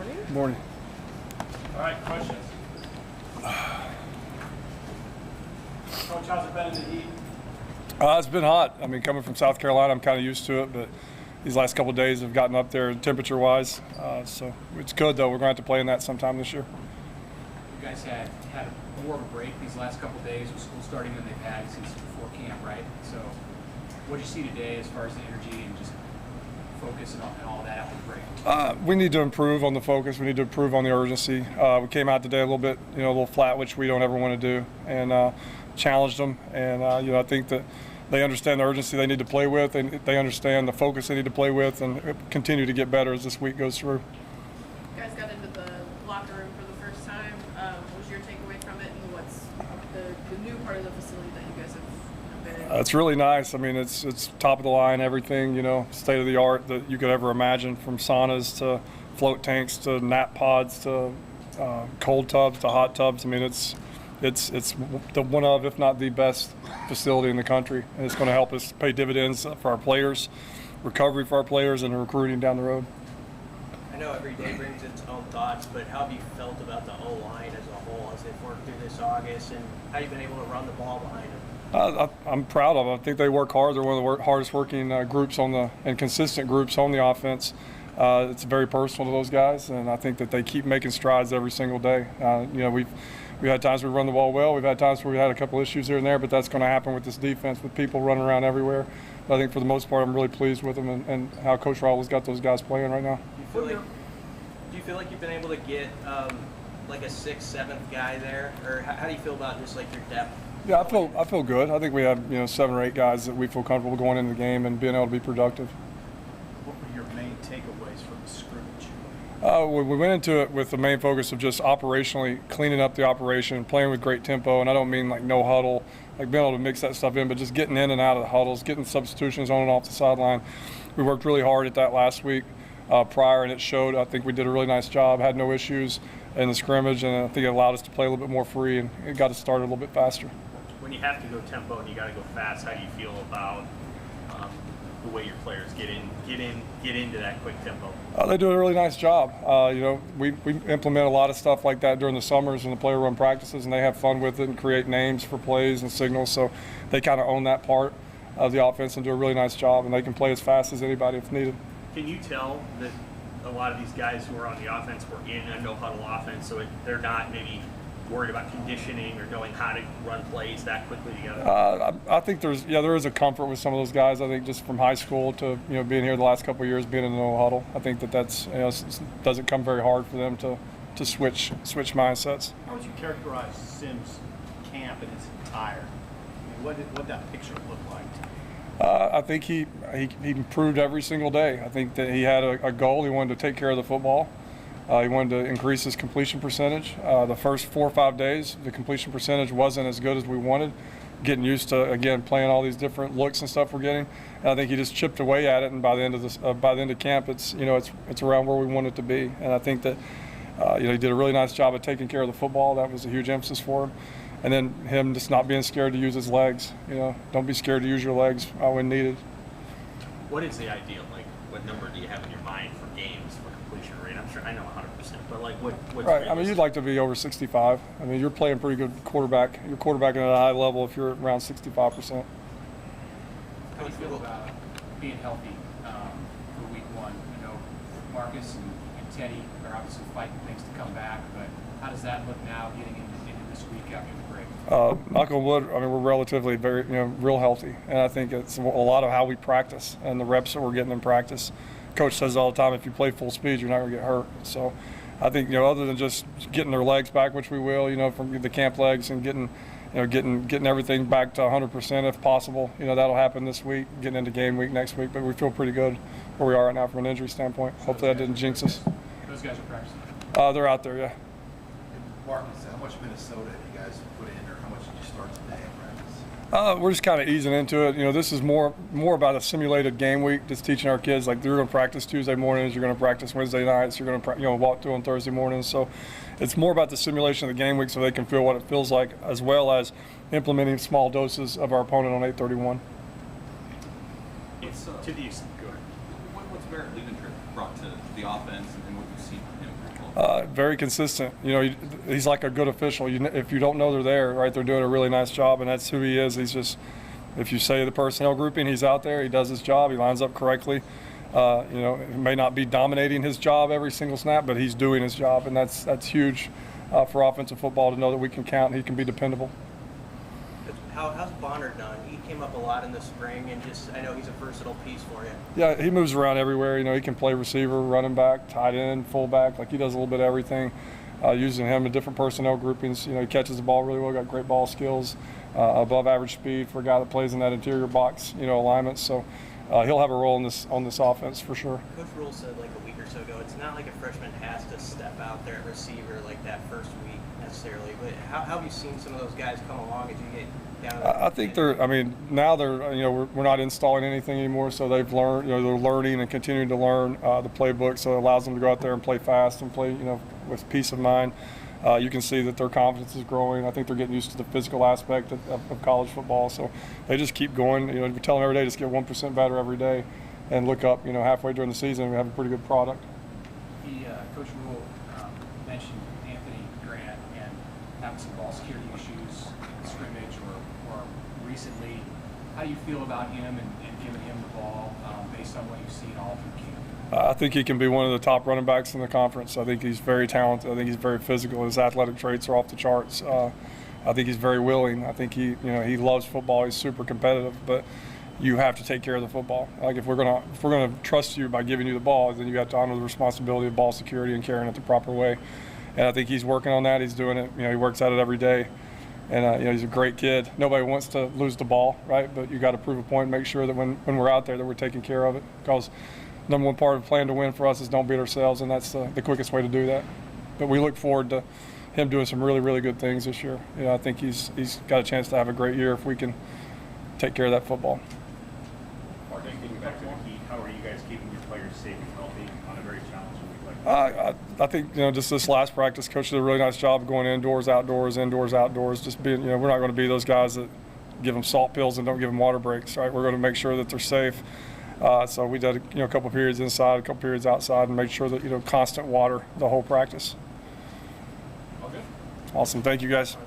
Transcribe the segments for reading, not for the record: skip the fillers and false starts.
morning. Morning. All right, questions. Coach, how's it been in the heat? It's been hot. I mean, coming from South Carolina, I'm kind of used to it, but these last couple of days have gotten up there temperature-wise. So it's good, though. We're going to have to play in that sometime this year. You guys had more of a break these last couple of days with school starting than they've had since before camp, right? So what did you see today as far as the energy and just focus and all that after the break? We need to improve on the focus. We need to improve on the urgency. We came out today a little bit, a little flat, which we don't ever want to do, and challenged them. And I think that they understand the urgency they need to play with, and they understand the focus they need to play with, and continue to get better as this week goes through. You guys got into the locker room for the first time. What was your takeaway from it, and what's the new part of the facility that you guys have been in? It's really nice. I mean, it's top of the line, everything, state of the art that you could ever imagine, from saunas to float tanks to nap pods to cold tubs to hot tubs. I mean, it's the one of, if not the best facility in the country, and it's going to help us pay dividends for our players, recovery for our players, and recruiting down the road. I know every day brings its own thoughts, but how have you felt about the O-line as a whole as they've worked through this August, and how you've been able to run the ball behind them? I'm proud of them. I think they work hard. They're one of the hardest working groups and consistent groups on the offense. It's very personal to those guys, and I think that they keep making strides every single day. We've had times where we run the ball well. We've had times where we had a couple issues here and there, but that's going to happen with this defense, with people running around everywhere. But I think for the most part, I'm really pleased with them and how Coach Raul's got those guys playing right now. Do you feel like you've been able to get like a 6th, 7th guy there, or how do you feel about just like your depth? Yeah, I feel good. I think we have 7 or 8 guys that we feel comfortable going into the game and being able to be productive. What were your main takeaways from the scrimmage? We went into it with the main focus of just operationally cleaning up the operation, playing with great tempo, and I don't mean like no huddle, like being able to mix that stuff in, but just getting in and out of the huddles, getting substitutions on and off the sideline. We worked really hard at that last week prior, and it showed. I think we did a really nice job, had no issues in the scrimmage, and I think it allowed us to play a little bit more free, and it got us started a little bit faster. When you have to go tempo and you got to go fast, how do you feel about the way your players get into that quick tempo? They do a really nice job. We implement a lot of stuff like that during the summers and the player run practices, and they have fun with it and create names for plays and signals. So they kind of own that part of the offense and do a really nice job, and they can play as fast as anybody if needed. Can you tell that a lot of these guys who are on the offense were in a no-huddle offense, so they're not maybe worried about conditioning or knowing how to run plays that quickly together? I think there is a comfort with some of those guys. I think just from high school to being here the last couple of years, being in the no huddle, I think that's doesn't come very hard for them to switch mindsets. How would you characterize Sim's camp in its entirety? I mean, what that picture look like? I think he improved every single day. I think that he had a goal. He wanted to take care of the football. He wanted to increase his completion percentage. The first 4 or 5 days, the completion percentage wasn't as good as we wanted. Getting used to, again, playing all these different looks and stuff we're getting. And I think he just chipped away at it, and by the end of camp, it's around where we want it to be. And I think that he did a really nice job of taking care of the football. That was a huge emphasis for him. And then him just not being scared to use his legs. Don't be scared to use your legs when needed. What is the ideal? Like, what number do you have in your mind for games for completion rate? I'm sure I know 100%, but like, what's right? realistic? I mean, you'd like to be over 65. I mean, you're playing pretty good quarterback. You're quarterbacking at a high level if you're around 65%. How do you feel about being healthy for week 1? Marcus and Teddy are obviously fighting things to come back, but how does that look now getting into this week after the break? Knock on wood, I mean, we're relatively very, real healthy. And I think it's a lot of how we practice and the reps that we're getting in practice. Coach says all the time, if you play full speed, you're not going to get hurt. So I think, other than just getting their legs back, which we will, from the camp legs, and getting everything back to 100% if possible, that'll happen this week, getting into game week next week. But we feel pretty good where we are right now from an injury standpoint. Hopefully that didn't jinx us. Those guys are practicing? They're out there, yeah. Marcus, how much Minnesota have you guys put in, or how much did you start today in practice? We're just kind of easing into it. This is more about a simulated game week, just teaching our kids, like, you're going to practice Tuesday mornings, you're going to practice Wednesday nights, you're going to walk through on Thursday mornings. So it's more about the simulation of the game week so they can feel what it feels like, as well as implementing small doses of our opponent on 8/31. It's to the extent. Go ahead. What's Barrett Liebentritt brought to the offense and what you've seen from him? Very consistent. You know, he's like a good official. If you don't know they're there, right, they're doing a really nice job, and that's who he is. He's just, if you say the personnel grouping, he's out there. He does his job. He lines up correctly. You know, he may not be dominating his job every single snap, but he's doing his job, and that's huge for offensive football to know that we can count. He can be dependable. How's Bonner done? He came up a lot in the spring, and I know he's a versatile piece for you. Yeah, he moves around everywhere. You know, he can play receiver, running back, tight end, fullback. Like, he does a little bit of everything. Using him in different personnel groupings. You know, he catches the ball really well. Got great ball skills, above average speed for a guy that plays in that interior box. You know, alignment. So he'll have a role on this offense for sure. Coach Rule said like a week or so ago, it's not like a freshman has to step out there at receiver like that first week necessarily. But how have you seen some of those guys come along as you get down? I think they're. I mean, now they're. You know, we're not installing anything anymore, so they've learned. You know, they're learning and continuing to learn the playbook, so it allows them to go out there and play fast and play. You know, with peace of mind. You can see that their confidence is growing. I think they're getting used to the physical aspect of college football. So they just keep going. You know, we tell them every day, just get 1% better every day, and look up. You know, halfway during the season, we have a pretty good product. Coach Rule mentioned Anthony Grant and having some ball security issues in scrimmage or recently. How do you feel about him and giving him the ball based on what you've seen all through camp? I think he can be one of the top running backs in the conference. I think he's very talented. I think he's very physical. His athletic traits are off the charts. I think he's very willing. I think he loves football. He's super competitive, but you have to take care of the football. Like, if we're gonna trust you by giving you the ball, then you have to honor the responsibility of ball security and carrying it the proper way. And I think he's working on that. He's doing it. You know, he works at it every day. And he's a great kid. Nobody wants to lose the ball, right? But you got to prove a point and make sure that when we're out there that we're taking care of it. Because number one part of the plan to win for us is don't beat ourselves, and that's the quickest way to do that. But we look forward to him doing some really, really good things this year. You know, I think he's got a chance to have a great year if we can take care of that football. Mark, getting back to the Heat, how are you guys keeping your players safe and healthy on a very challenging week like that? I think, you know, just this last practice, coach did a really nice job of going indoors, outdoors, just being, you know, we're not going to be those guys that give them salt pills and don't give them water breaks, right? We're going to make sure that they're safe. So we did, a couple periods inside, a couple periods outside, and make sure that, constant water the whole practice. Okay. Awesome. Thank you, guys.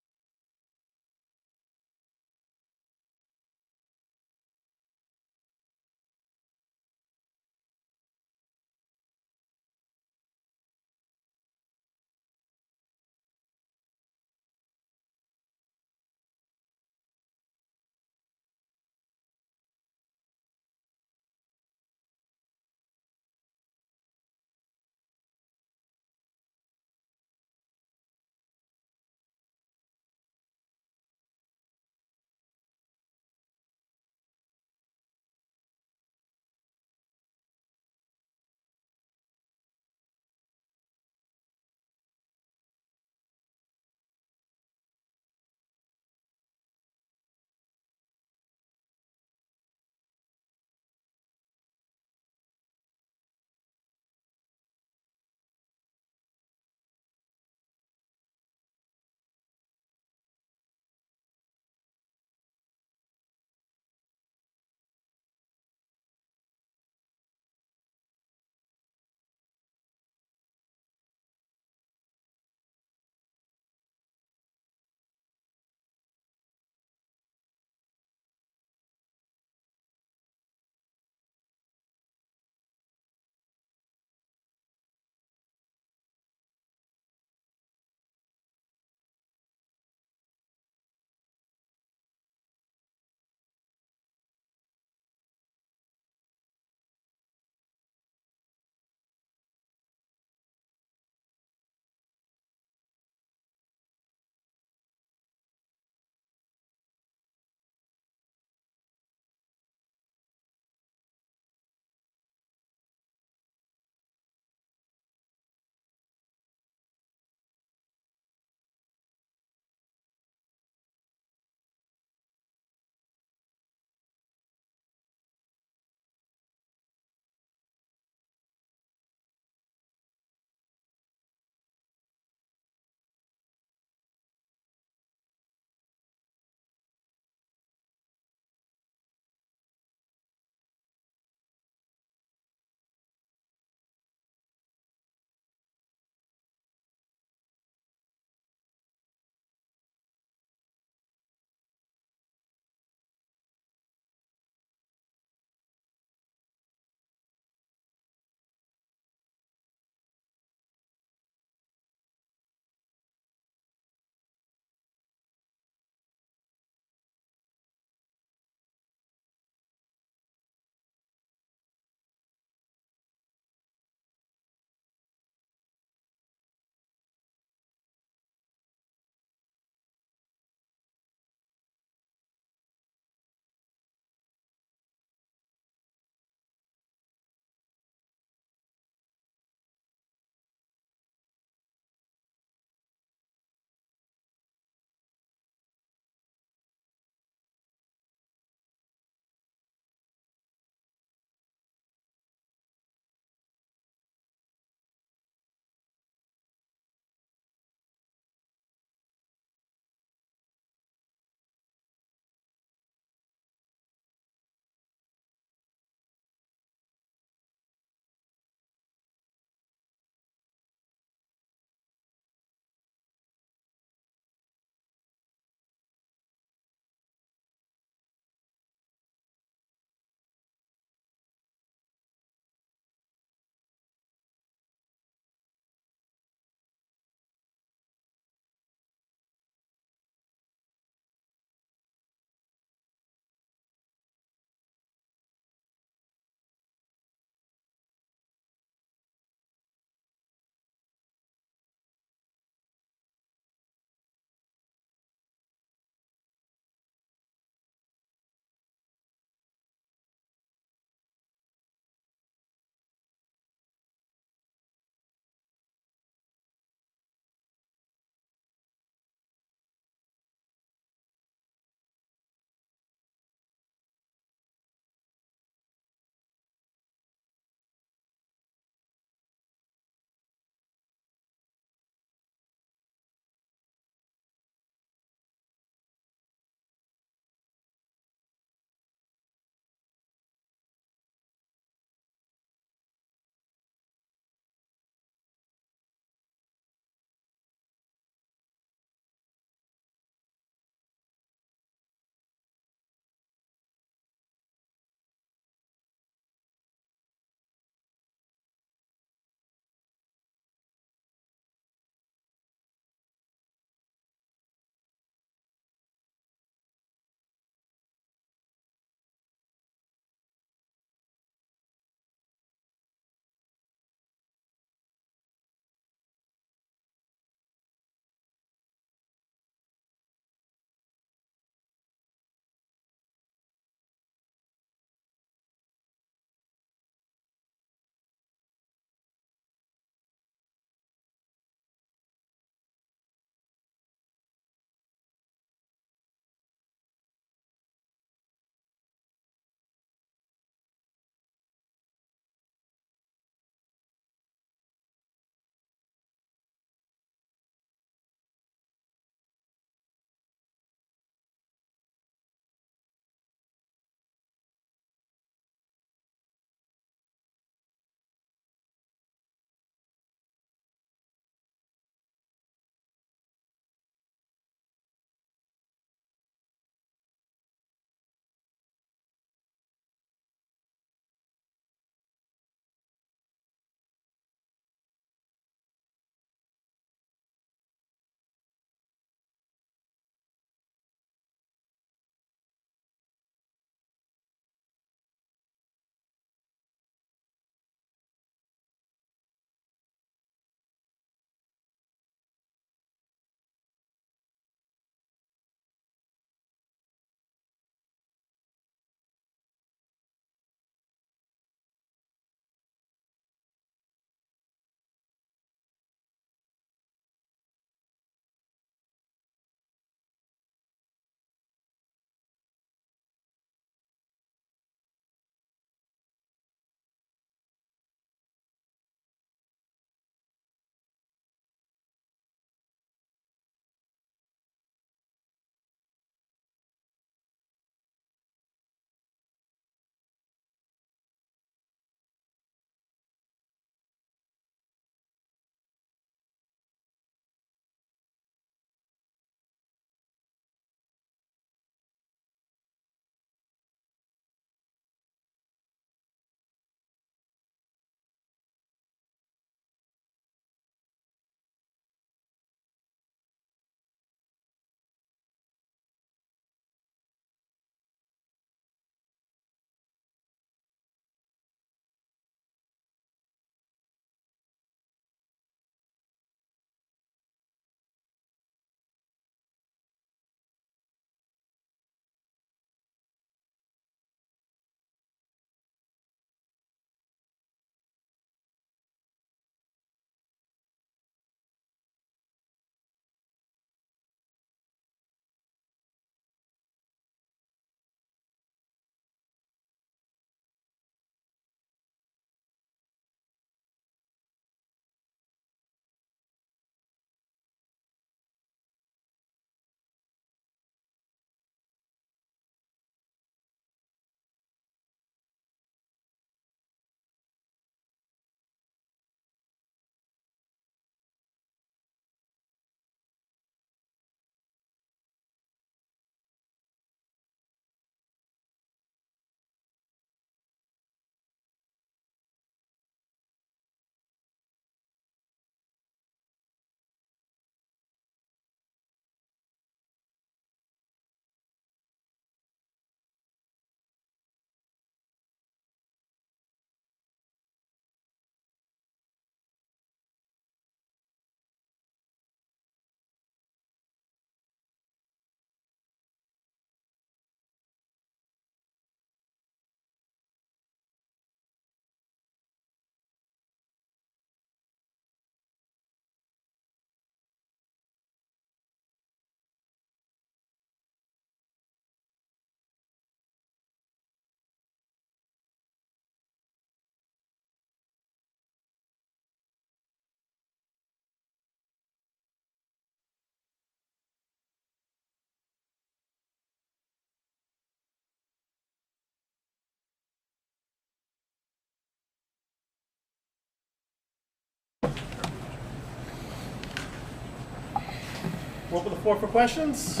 We'll open the floor for questions.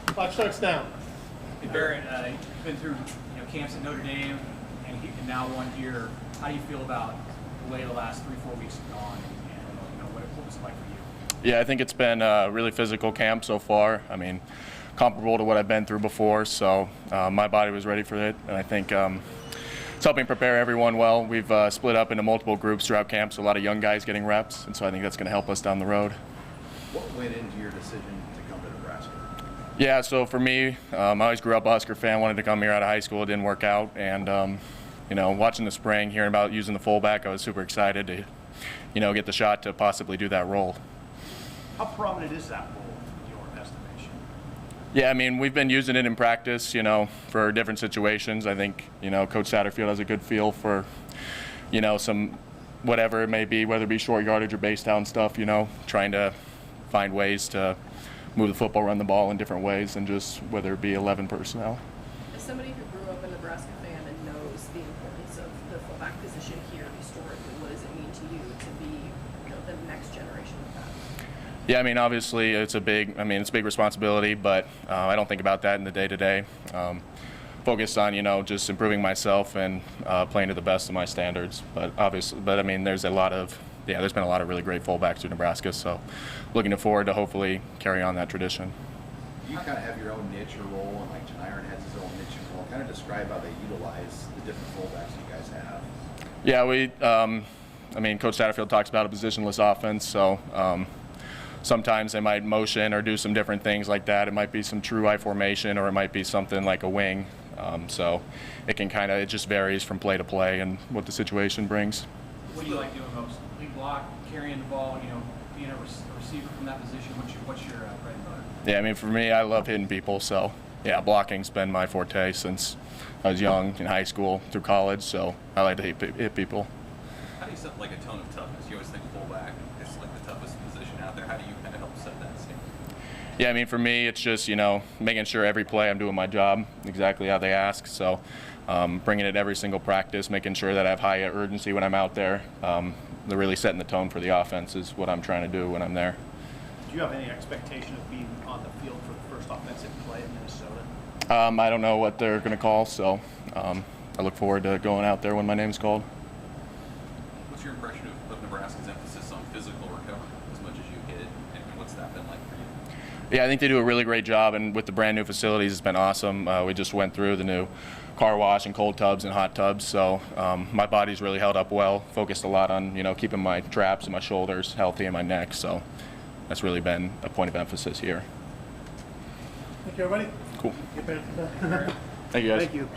Clock starts now. Hey Barrett, you've been through camps at Notre Dame and now 1 year. How do you feel about the way the last 3-4 weeks have gone, and what was it like for you? Yeah, I think it's been a really physical camp so far. I mean, comparable to what I've been through before, so my body was ready for it, and I think it's helping prepare everyone well. We've split up into multiple groups throughout camp, so a lot of young guys getting reps, and so I think that's going to help us down the road. What went into your decision to come to Nebraska? Yeah, so for me, I always grew up a Husker fan, wanted to come here out of high school. It didn't work out, and watching the spring, hearing about using the fullback, I was super excited to get the shot to possibly do that role. How prominent is that role in your estimation? Yeah, I mean, we've been using it in practice, for different situations. I think, Coach Satterfield has a good feel for, some whatever it may be, whether it be short yardage or base down stuff, trying to find ways to move the football, run the ball in different ways than just whether it be 11 personnel. As somebody who grew up a Nebraska fan and knows the importance of the fullback position here historically, what does it mean to you to be the next generation of that? Yeah, I mean, obviously it's a big responsibility, but I don't think about that in the day-to-day. Focused on, just improving myself and playing to the best of my standards. But I mean, there's been a lot of really great fullbacks through Nebraska, so looking forward to hopefully carry on that tradition. You kind of have your own niche or role, and like Janiron has his own niche and role. Kind of describe how they utilize the different fullbacks you guys have. Yeah, Coach Satterfield talks about a positionless offense, so sometimes they might motion or do some different things like that. It might be some true I formation, or it might be something like a wing. So it just varies from play to play and what the situation brings. What do you like doing most? Lead block, carrying the ball, being a receiver from that position. What's your bread and butter? Yeah, I mean, for me, I love hitting people. So, yeah, blocking's been my forte since I was young, in high school, through college. So I like to hit people. How do you set like a tone of toughness? You always think fullback is like the toughest position out there. How do you kind of help set that standard? Yeah, I mean, for me, it's just, making sure every play I'm doing my job exactly how they ask. So bringing it every single practice, making sure that I have high urgency when I'm out there. They're really setting the tone for the offense is what I'm trying to do when I'm there. Do you have any expectation of being on the field for the first offensive play in Minnesota? I don't know what they're going to call, so I look forward to going out there when my name's called. What's your impression of Nebraska's emphasis on physical recovery as much as you hit, and what's that been like for you? Yeah, I think they do a really great job, and with the brand new facilities, it's been awesome. We just went through the new car wash and cold tubs and hot tubs, so my body's really held up well. Focused a lot on keeping my traps and my shoulders healthy and my neck, so that's really been a point of emphasis here. Thank you, everybody. Cool. Get back to that. Thank you, guys. Thank you.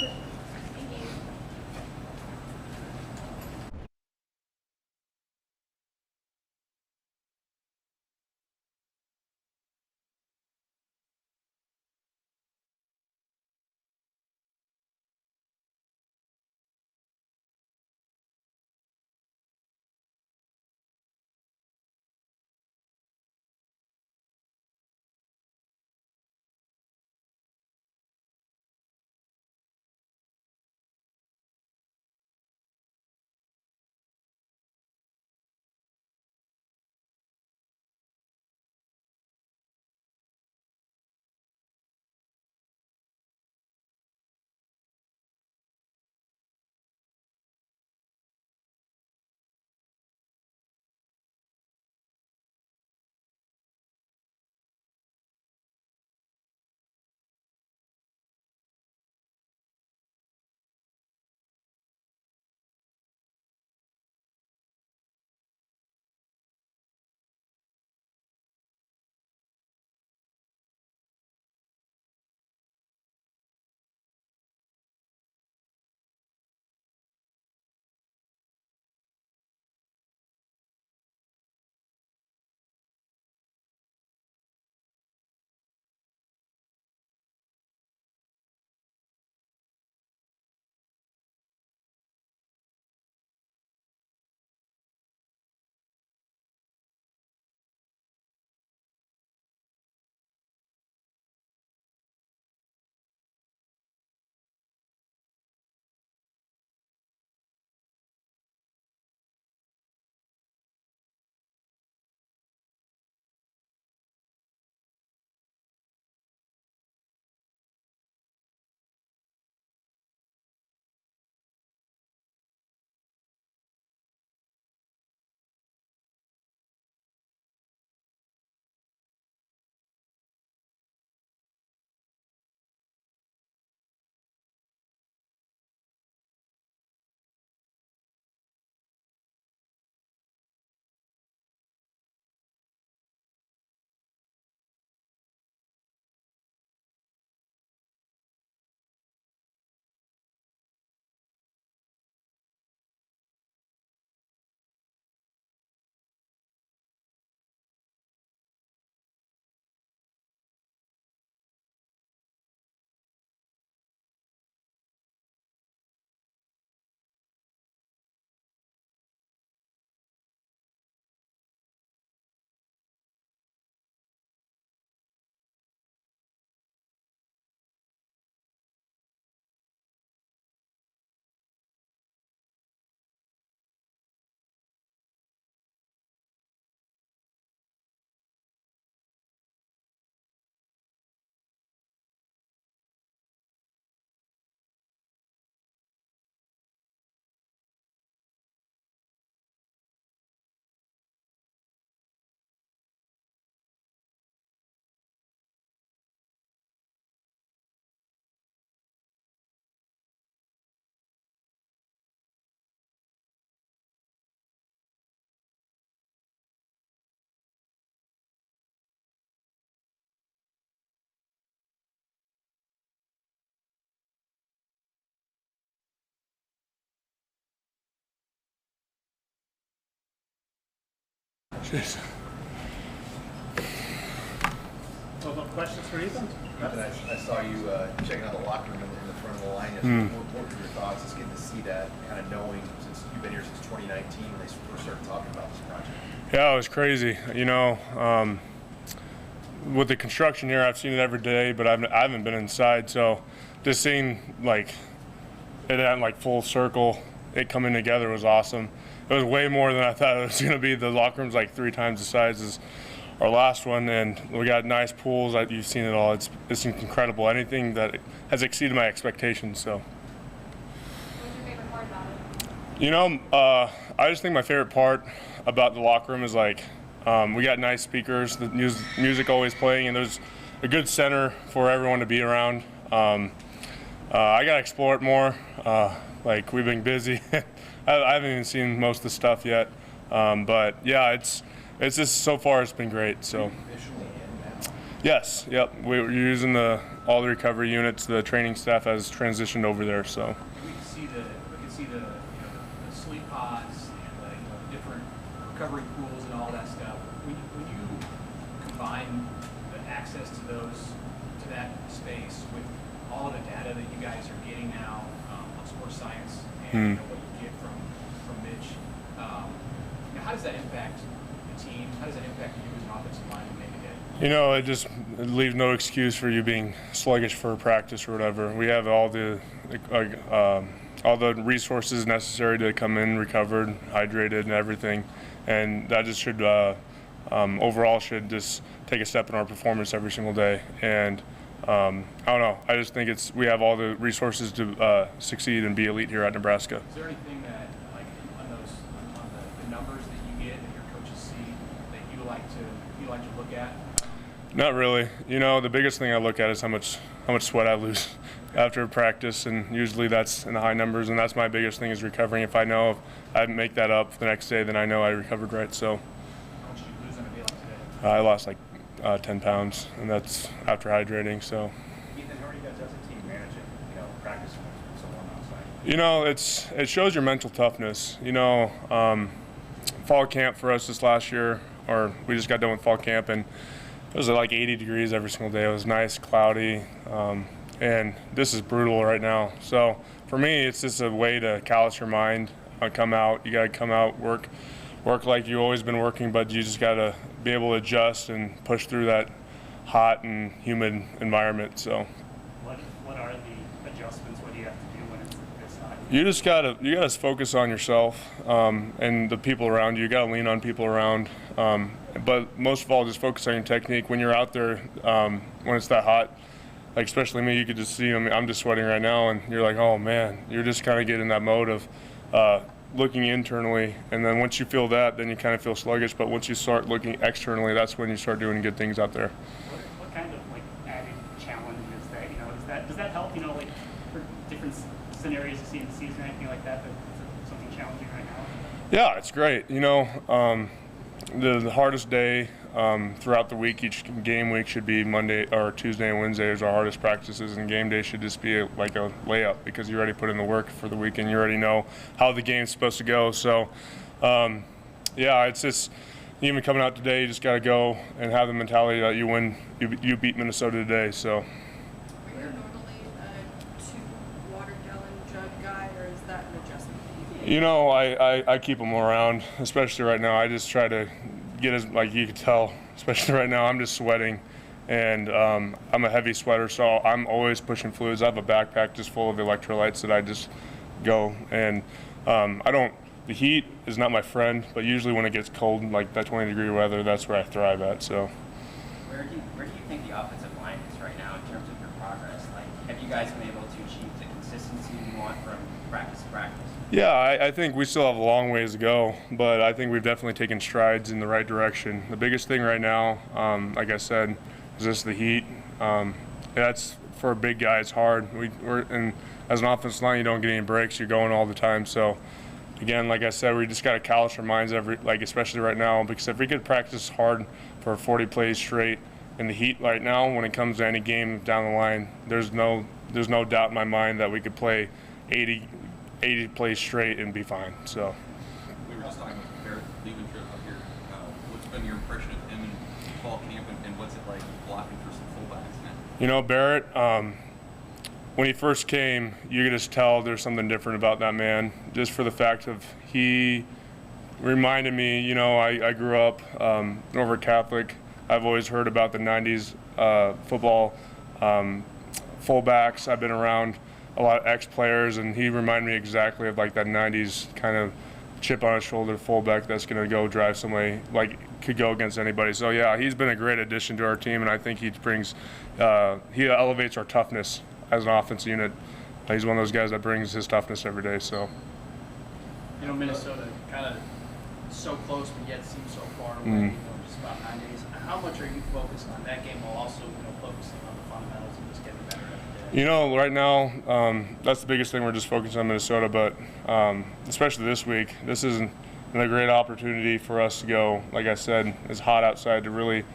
Jeez. So, no questions for Ethan? I saw you checking out the locker room in the front of the line yesterday. What were your thoughts? It's good to see that, kind of knowing since you've been here since 2019 when they first started talking about this project. Yeah, it was crazy. You know, with the construction here, I've seen it every day, but I haven't been inside. So just seeing like it at like full circle, it coming together was awesome. It was way more than I thought it was going to be. The locker room's like 3 times the size as our last one, and we got nice pools. You've seen it all. It's incredible. Anything that has exceeded my expectations. So. What was your favorite part about it? You know, I just think my favorite part about the locker room is like we got nice speakers, the music always playing, and there's a good center for everyone to be around. I got to explore it more. Like we've been busy. I haven't even seen most of the stuff yet, but yeah, it's just so far it's been great. So. Yes. Yep. We're using all the recovery units. The training staff has transitioned over there. So. We can see the sleep pods and the different recovery pools and all that stuff. When you combine the access to that space with all of the data that you guys are getting now on sports science and what you get from Mitch, how does that impact the team? How does that impact you as an offensive lineman day-to-day? You know, it leaves no excuse for you being sluggish for practice or whatever. We have all the resources necessary to come in recovered, hydrated, and everything, and that just should overall should just take a step in our performance every single day. And I don't know. I just think we have all the resources to succeed and be elite here at Nebraska. Is there anything that, like, on the numbers that you get that your coaches see that you like to look at? Not really. You know, the biggest thing I look at is how much sweat I lose after practice, and usually that's in the high numbers, and that's my biggest thing is recovering. If I know if I make that up the next day, then I know I recovered right. So. How much did you lose on a day like today? I lost like 10 pounds, and that's after hydrating. So. Ethan, how are you guys as a team managing, practice with someone outside? You know, it shows your mental toughness. You know, fall camp for us this last year, or we just got done with fall camp, and it was like 80 degrees every single day. It was nice, cloudy, and this is brutal right now. So for me, it's just a way to callous your mind. Come out. You got to come out, work like you've always been working, but you just got to be able to adjust and push through that hot and humid environment. So. What are the adjustments? What do you have to do when it's this hot? You gotta focus on yourself and the people around you. You gotta lean on people around, but most of all, just focus on your technique. When you're out there, when it's that hot, like especially me, you could just see. I'm just sweating right now, and you're like, oh man, you're just kind of getting in that mode of looking internally, and then once you feel that, then you kind of feel sluggish. But once you start looking externally, that's when you start doing good things out there. What kind of added challenge is that? Does that help? For different scenarios you see in the season, anything like that? That's something challenging right now. Yeah, it's great. The hardest day throughout the week, each game week should be Monday or Tuesday and Wednesday is our hardest practices, and game day should just be like a layup because you already put in the work for the week and you already know how the game's supposed to go. So, yeah, it's just even coming out today, you just got to go and have the mentality that you win, you beat Minnesota today. So. Are you normally a 2-water-gallon jug guy, or is that an adjustment? You know, I keep them around, especially right now. I just try to get as, like you can tell, especially right now, I'm just sweating, and I'm a heavy sweater, so I'm always pushing fluids. I have a backpack just full of electrolytes that I just go, and the heat is not my friend, but usually when it gets cold, like that 20-degree weather, that's where I thrive at. So. Where do you think the offensive line is right now in terms of your progress? Have you guys been able to achieve the consistency you want from practice to practice? Yeah, I think we still have a long ways to go, but I think we've definitely taken strides in the right direction. The biggest thing right now, like I said, is just the heat. That's for a big guy, it's hard. And as an offensive line, you don't get any breaks. You're going all the time. So, again, like I said, we just got to callous our minds especially right now, because if we could practice hard for 40 plays straight in the heat right now, when it comes to any game down the line, there's no doubt in my mind that we could play 80 plays straight and be fine. So. We were just talking about the Leaving trip up here. What's it like blocking for some fullbacks now? You know, Barrett, when he first came, you could just tell there's something different about that man, just for the fact of he reminded me, you know, I grew up Norfolk Catholic. I've always heard about the 90s football fullbacks. I've been around a lot of ex-players, and he reminded me exactly of like that 90s kind of chip on his shoulder fullback that's going to go drive somebody, like could go against anybody. So yeah, he's been a great addition to our team, and I think he brings, he elevates our toughness as an offense unit. He's one of those guys that brings his toughness every day. So, you know, Minnesota kind of so close, but yet seems so far away. You know, just about 9 days. How much are you focused on that game while also, you know, focusing on the fundamentals and just getting better every day? You know, right now, that's the biggest thing. We're just focusing on Minnesota, but especially this week, this is a great opportunity for us to go, like I said, it's hot outside, to really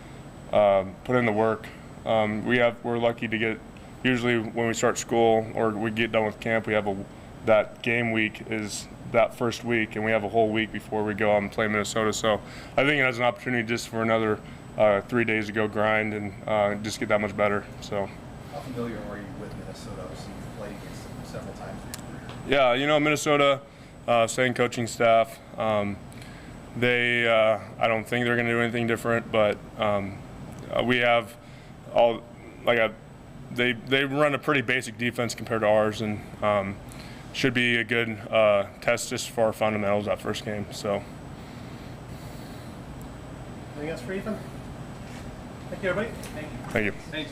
put in the work. We're lucky to get, usually when we start school or we get done with camp, we have that game week is that first week, and we have a whole week before we go out and play Minnesota. So I think it has an opportunity just for another 3 days to go grind and just get that much better. So. How familiar are you with Minnesota? Obviously, you've played against them several times in your career. Yeah, you know, Minnesota, same coaching staff. They, I don't think they're going to do anything different, but we have all, they run a pretty basic defense compared to ours, and should be a good test just for our fundamentals that first game. So. Anything else for Ethan? Thank you, everybody. Thank you. Thanks.